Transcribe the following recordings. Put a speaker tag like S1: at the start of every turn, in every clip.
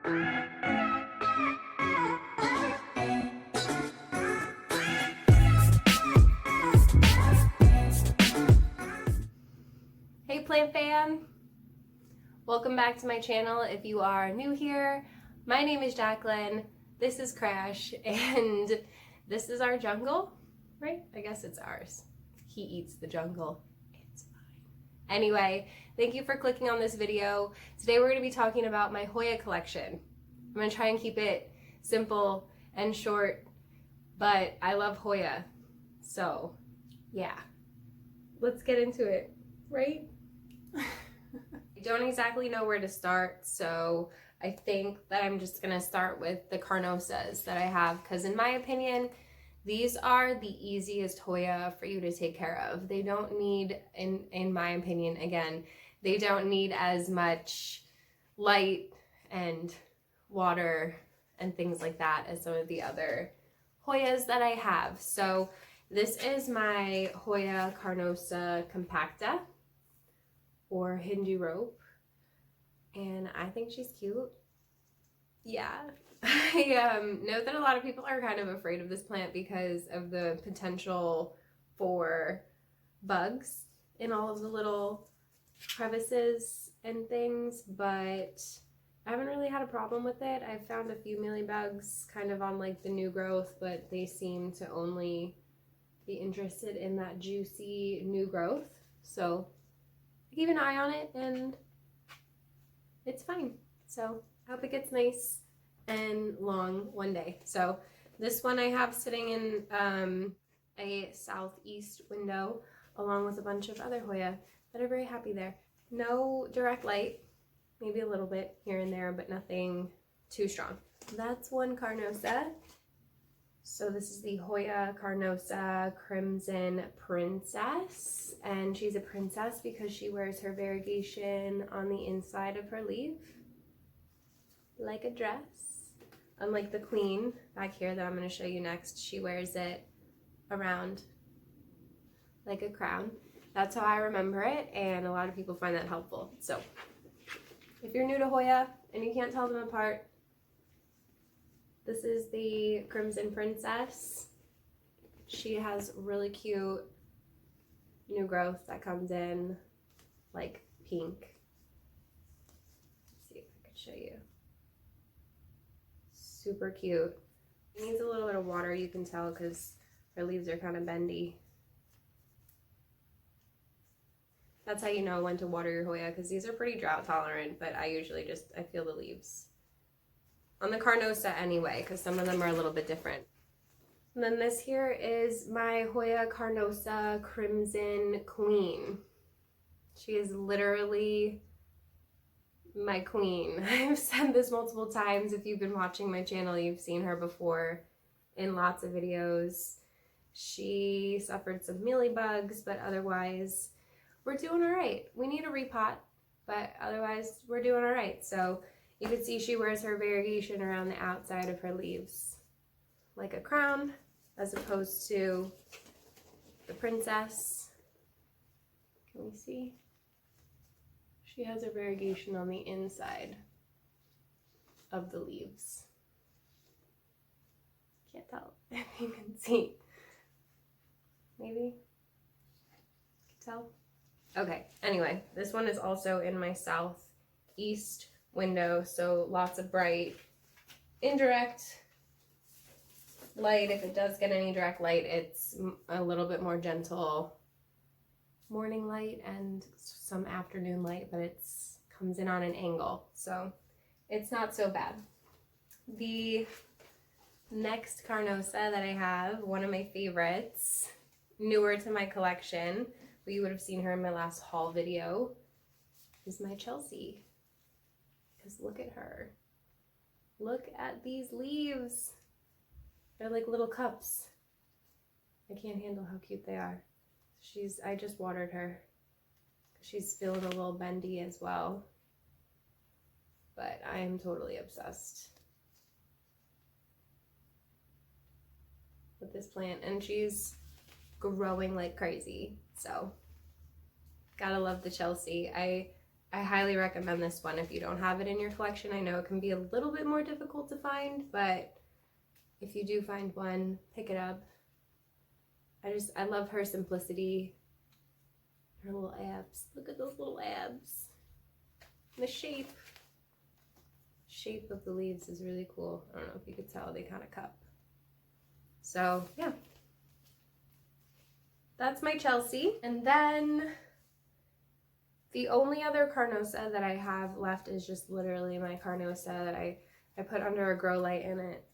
S1: Hey plant fan! Welcome back to my channel. If you are new here, my name is Jacqueline, this is Crash, and this is our jungle, right? I guess it's ours. He eats the jungle. It's fine. Anyway, thank you for clicking on this video. Today we're going to be talking about my Hoya collection. I'm going to try and keep it simple and short, but I love Hoya. So, yeah. Let's get into it, right? I don't exactly know where to start, so I think that I'm just gonna start with the Carnosas that I have, because in my opinion, these are the easiest Hoya for you to take care of. They don't need, in my opinion, again, they don't need as much light and water and things like that as some of the other Hoyas that I have. So this is my Hoya Carnosa Compacta, or Hindu rope, and I think she's cute. Yeah. I know that a lot of people are kind of afraid of this plant because of the potential for bugs in all of the little crevices and things, but I haven't really had a problem with it. I've found a few mealybugs kind of on like the new growth, but they seem to only be interested in that juicy new growth. So keep an eye on it and it's fine. So I hope it gets nice and long one day. So this one I have sitting in a southeast window along with a bunch of other Hoya that are very happy there. No direct light, maybe a little bit here and there, but nothing too strong. That's one Carnosa. So this is the Hoya Carnosa Crimson Princess, and she's a princess because she wears her variegation on the inside of her leaf, like a dress. Unlike the Queen back here that I'm going to show you next, she wears it around like a crown. That's how I remember it, and a lot of people find that helpful. So if you're new to Hoya and you can't tell them apart, this is the Crimson Princess. She has really cute new growth that comes in like pink. Let's see if I can show you. Super cute. It needs a little bit of water, you can tell, because her leaves are kind of bendy. That's how you know when to water your Hoya, because these are pretty drought tolerant, but I usually I feel the leaves on the Carnosa anyway, because some of them are a little bit different. And then this here is my Hoya Carnosa Crimson Queen. She is literally my queen. I've said this multiple times. If you've been watching my channel, you've seen her before in lots of videos. She suffered some mealybugs, but otherwise we're doing all right. We need a repot, but otherwise we're doing all right. So you can see she wears her variegation around the outside of her leaves like a crown, as opposed to the princess. Can we see? She has a variegation on the inside of the leaves. Can't tell if you can see. Maybe? Can tell? Okay, anyway, this one is also in my southeast window, so lots of bright indirect light. If it does get any direct light, it's a little bit more gentle morning light and some afternoon light, but it comes in on an angle, so it's not so bad. The next Carnosa that I have, one of my favorites, newer to my collection, but you would have seen her in my last haul video, is my Chelsea. Because look at her. Look at these leaves. They're like little cups. I can't handle how cute they are. I just watered her. She's feeling a little bendy as well. But I am totally obsessed with this plant, and she's growing like crazy. So gotta love the Chelsea. I I highly recommend this one if you don't have it in your collection. I know it can be a little bit more difficult to find, but if you do find one, pick it up. I love her simplicity. Her little abs. Look at those little abs. The shape of the leaves is really cool. I don't know if you could tell, they kind of cup. So yeah, that's my Chelsea. And then the only other Carnosa that I have left is just literally my Carnosa that I put under a grow light, and it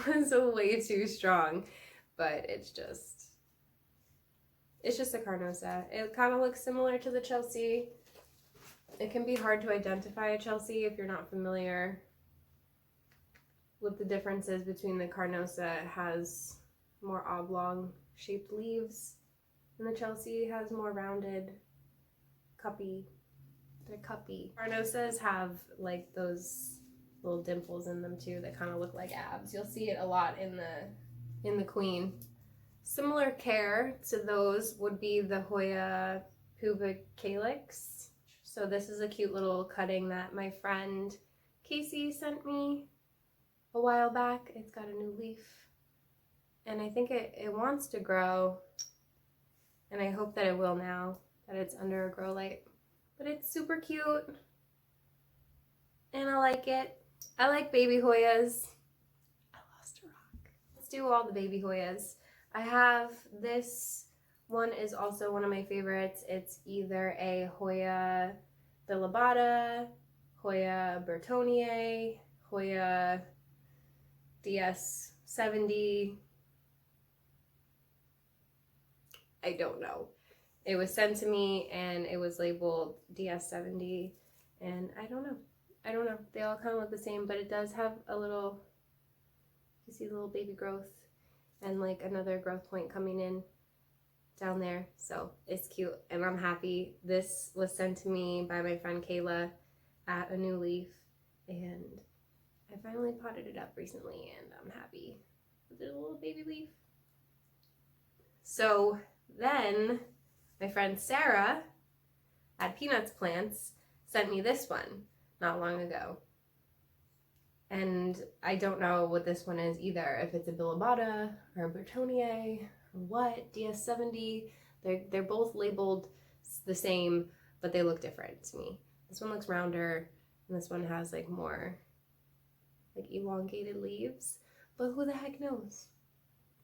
S1: was way too strong, but it's just a Carnosa. It kind of looks similar to the Chelsea. It can be hard to identify a Chelsea if you're not familiar with the differences between the Carnosa. It has more oblong shaped leaves, and the Chelsea has more rounded, cuppy. They're cuppy. Carnosas have like those little dimples in them too that kind of look like abs. You'll see it a lot in the Queen. Similar care to those would be the Hoya pubicalyx. So this is a cute little cutting that my friend Casey sent me a while back. It's got a new leaf, and I think it wants to grow, and I hope that it will now that it's under a grow light. But it's super cute, and I like it. I like baby Hoyas. I lost a rock. Let's do all the baby Hoyas. I have this one is also one of my favorites. It's either a Hoya bilobata, Hoya Bertonier, Hoya DS70. I don't know. It was sent to me and it was labeled DS70, and I don't know. They all kind of look the same, but it does have a little, you see the little baby growth and like another growth point coming in down there. So it's cute and I'm happy. This was sent to me by my friend Kayla at A New Leaf, and I finally potted it up recently and I'm happy with the little baby leaf. So then my friend Sarah at Peanuts Plants sent me this one not long ago. And I don't know what this one is either, if it's a bilobata or a Bertonier or what, DS70. They're both labeled the same, but they look different to me. This one looks rounder, and this one has like more like elongated leaves, but who the heck knows?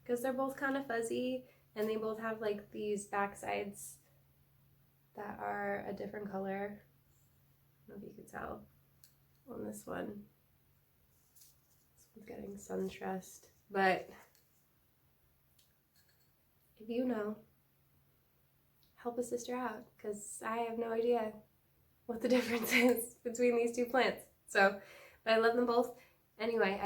S1: Because they're both kind of fuzzy, and they both have like these back sides that are a different color. I don't know if you can tell on this one. This one's getting sun stressed, but if you know, help a sister out, because I have no idea what the difference is between these two plants. So, but I love them both. Anyway,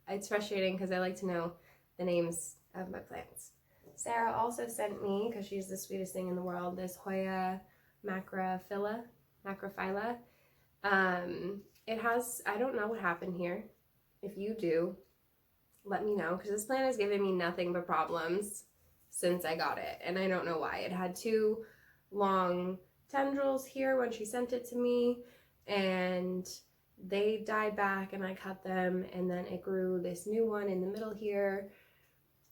S1: it's frustrating because I like to know the names of my plants. Sarah also sent me, because she's the sweetest thing in the world, this Hoya Macrophylla. It has, I don't know what happened here. If you do, let me know, because this plant has given me nothing but problems since I got it, and I don't know why. It had two long tendrils here when she sent it to me, and they died back and I cut them, and then it grew this new one in the middle here.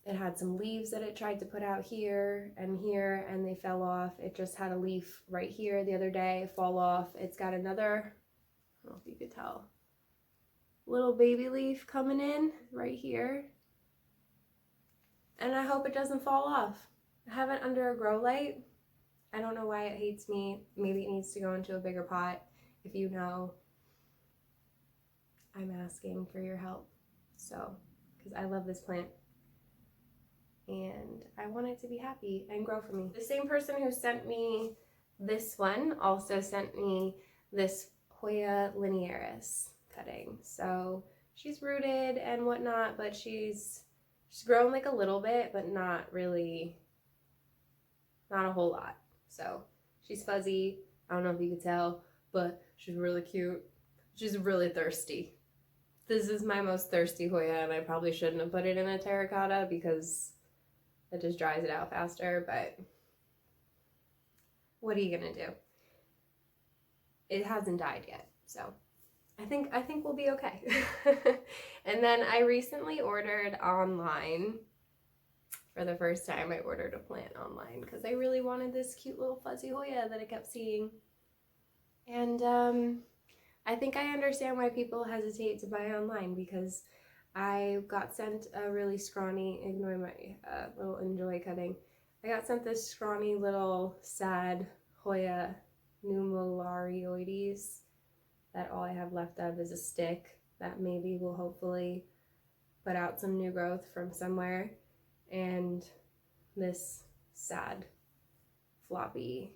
S1: It had some leaves that it tried to put out here, and they fell off. It just had a leaf right here the other day fall off. It's got another, I don't know if you could tell, little baby leaf coming in right here. And I hope it doesn't fall off. I have it under a grow light. I don't know why it hates me. Maybe it needs to go into a bigger pot. If you know, I'm asking for your help. So, because I love this plant and I want it to be happy and grow for me. The same person who sent me this one also sent me this Hoya Linearis cutting. So she's rooted and whatnot, but she's grown like a little bit, but not really, not a whole lot. So she's fuzzy. I don't know if you could tell, but she's really cute. She's really thirsty. This is my most thirsty Hoya, and I probably shouldn't have put it in a terracotta because it just dries it out faster, but what are you gonna do? it hasn't died yet. So I think we'll be okay. And then I recently ordered online. For the first time, I ordered a plant online because I really wanted this cute little fuzzy Hoya that I kept seeing. And I think I understand why people hesitate to buy online, because I got sent a really scrawny, ignore my little enjoy cutting. I got sent this scrawny little sad Hoya numerarioides that all I have left of is a stick that maybe will hopefully put out some new growth from somewhere. And this sad floppy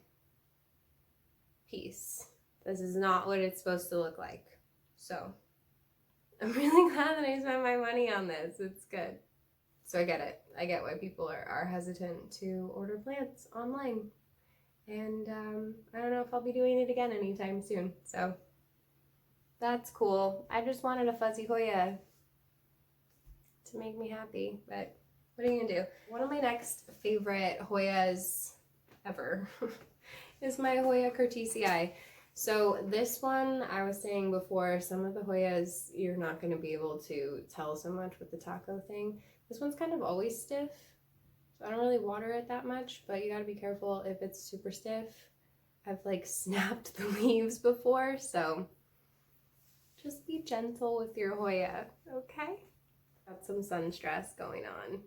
S1: piece. This is not what it's supposed to look like. So I'm really glad that I spent my money on this. It's good. So I get it. I get why people are hesitant to order plants online. And I don't know if I'll be doing it again anytime soon. So that's cool. I just wanted a fuzzy Hoya to make me happy, but what are you gonna do? One of my next favorite Hoyas ever is my Hoya cartesia. So this one, I was saying before, some of the Hoyas you're not gonna be able to tell so much with the taco thing. This one's kind of always stiff, so I don't really water it that much, but you gotta be careful if it's super stiff. I've like snapped the leaves before, so just be gentle with your Hoya, okay? Got some sun stress going on.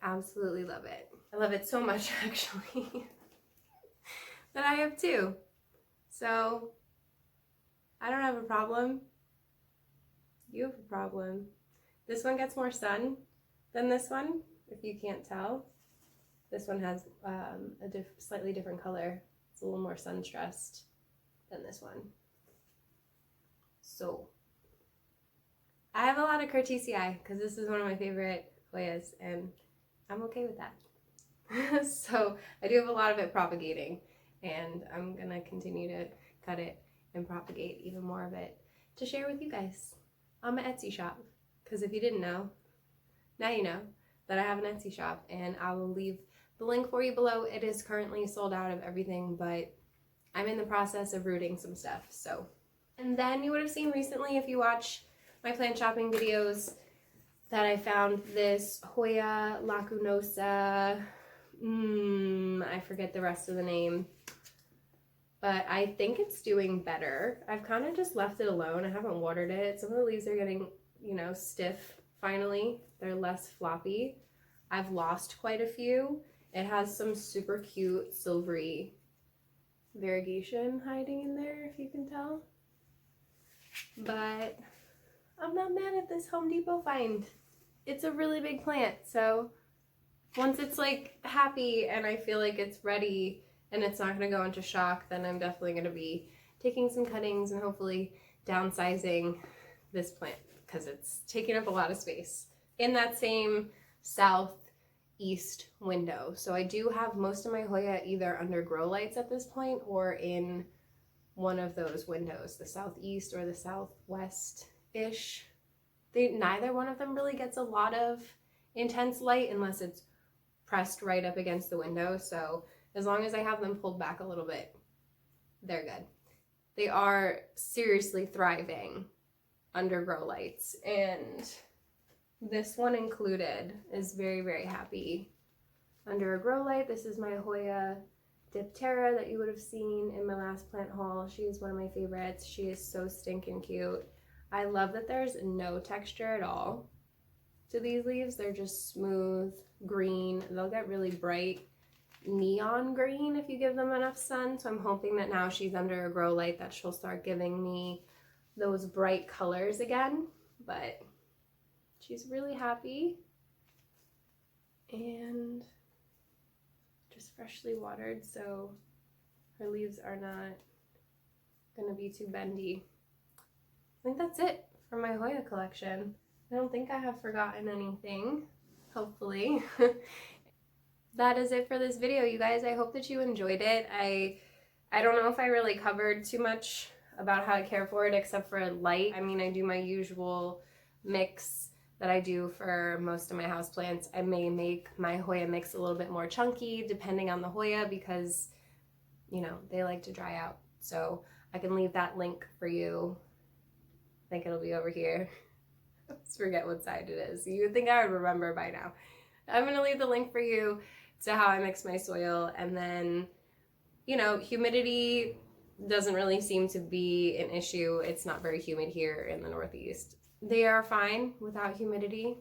S1: Absolutely love it. I love it so much, actually, that I have two. So I don't have a problem. You have a problem. This one gets more sun than this one, if you can't tell. This one has a slightly different color. It's a little more sun stressed than this one. So I have a lot of cartesia because this is one of my favorite Hoyas, and I'm okay with that. So I do have a lot of it propagating, and I'm gonna continue to cut it and propagate even more of it to share with you guys on my Etsy shop. Because if you didn't know, now you know that I have an Etsy shop, and I will leave the link for you below. It is currently sold out of everything, but I'm in the process of rooting some stuff. So, and then you would have seen recently, if you watch my plant shopping videos, that I found this Hoya lacunosa, I forget the rest of the name, but I think it's doing better. I've kind of just left it alone. I haven't watered it. Some of the leaves are getting, you know, stiff finally. They're less floppy. I've lost quite a few. It has some super cute silvery variegation hiding in there, if you can tell. But I'm not mad at this Home Depot find. It's a really big plant, so once it's like happy and I feel like it's ready and it's not going to go into shock, then I'm definitely going to be taking some cuttings and hopefully downsizing this plant because it's taking up a lot of space in that same southeast window. So I do have most of my Hoya either under grow lights at this point or in one of those windows, the southeast or the southwest-ish. Neither one of them really gets a lot of intense light unless it's pressed right up against the window. So as long as I have them pulled back a little bit, they're good. They are seriously thriving under grow lights, and this one included is very, very happy under a grow light. This is my Hoya diptera that you would have seen in my last plant haul. She is one of my favorites. She is so stinking cute. I love that there's no texture at all to these leaves. They're just smooth green. They'll get really bright neon green if you give them enough sun. So I'm hoping that now she's under a grow light that she'll start giving me those bright colors again. But she's really happy and just freshly watered, so her leaves are not gonna be too bendy. I think that's it for my Hoya collection. I don't think I have forgotten anything, hopefully. That is it for this video, you guys. I hope that you enjoyed it. I don't know if I really covered too much about how to care for it except for light. I mean, I do my usual mix that I do for most of my houseplants. I may make my Hoya mix a little bit more chunky depending on the Hoya because you know, they like to dry out. So I can leave that link for you. I think it'll be over here. I always forget what side it is. You would think I would remember by now. I'm gonna leave the link for you to how I mix my soil. And then, you know, humidity doesn't really seem to be an issue. It's not very humid here in the Northeast. They are fine without humidity.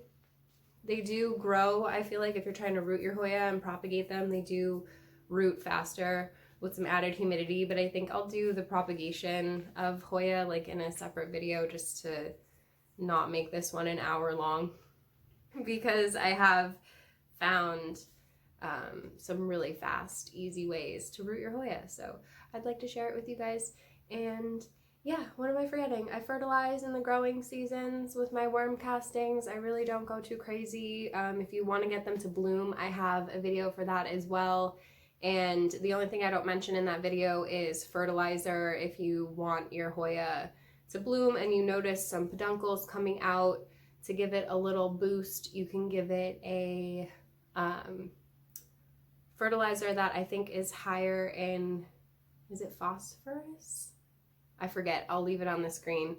S1: They do grow. I feel like if you're trying to root your Hoya and propagate them, they do root faster with some added humidity. But I think I'll do the propagation of Hoya like in a separate video just to not make this one an hour long, because I have found some really fast, easy ways to root your Hoya. So I'd like to share it with you guys. And yeah, what am I forgetting? I fertilize in the growing seasons with my worm castings. I really don't go too crazy. If you want to get them to bloom, I have a video for that as well. And the only thing I don't mention in that video is fertilizer. If you want your Hoya to bloom and you notice some peduncles coming out, to give it a little boost, you can give it a fertilizer that I think is higher in, is it phosphorus? I forget. I'll leave it on the screen.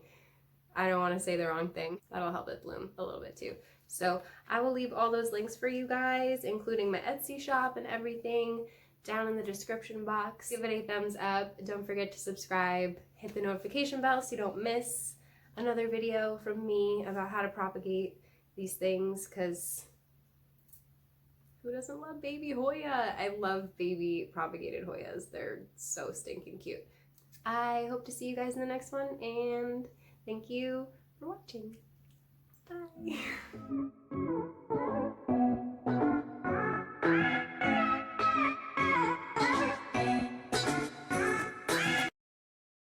S1: I don't want to say the wrong thing. That'll help it bloom a little bit too. So I will leave all those links for you guys, including my Etsy shop and everything, down in the description box. Give it a thumbs up. Don't forget to subscribe. Hit the notification bell so you don't miss another video from me about how to propagate these things, because who doesn't love baby Hoya? I love baby propagated Hoyas. They're so stinking cute. I hope to see you guys in the next one, and thank you for watching. Bye.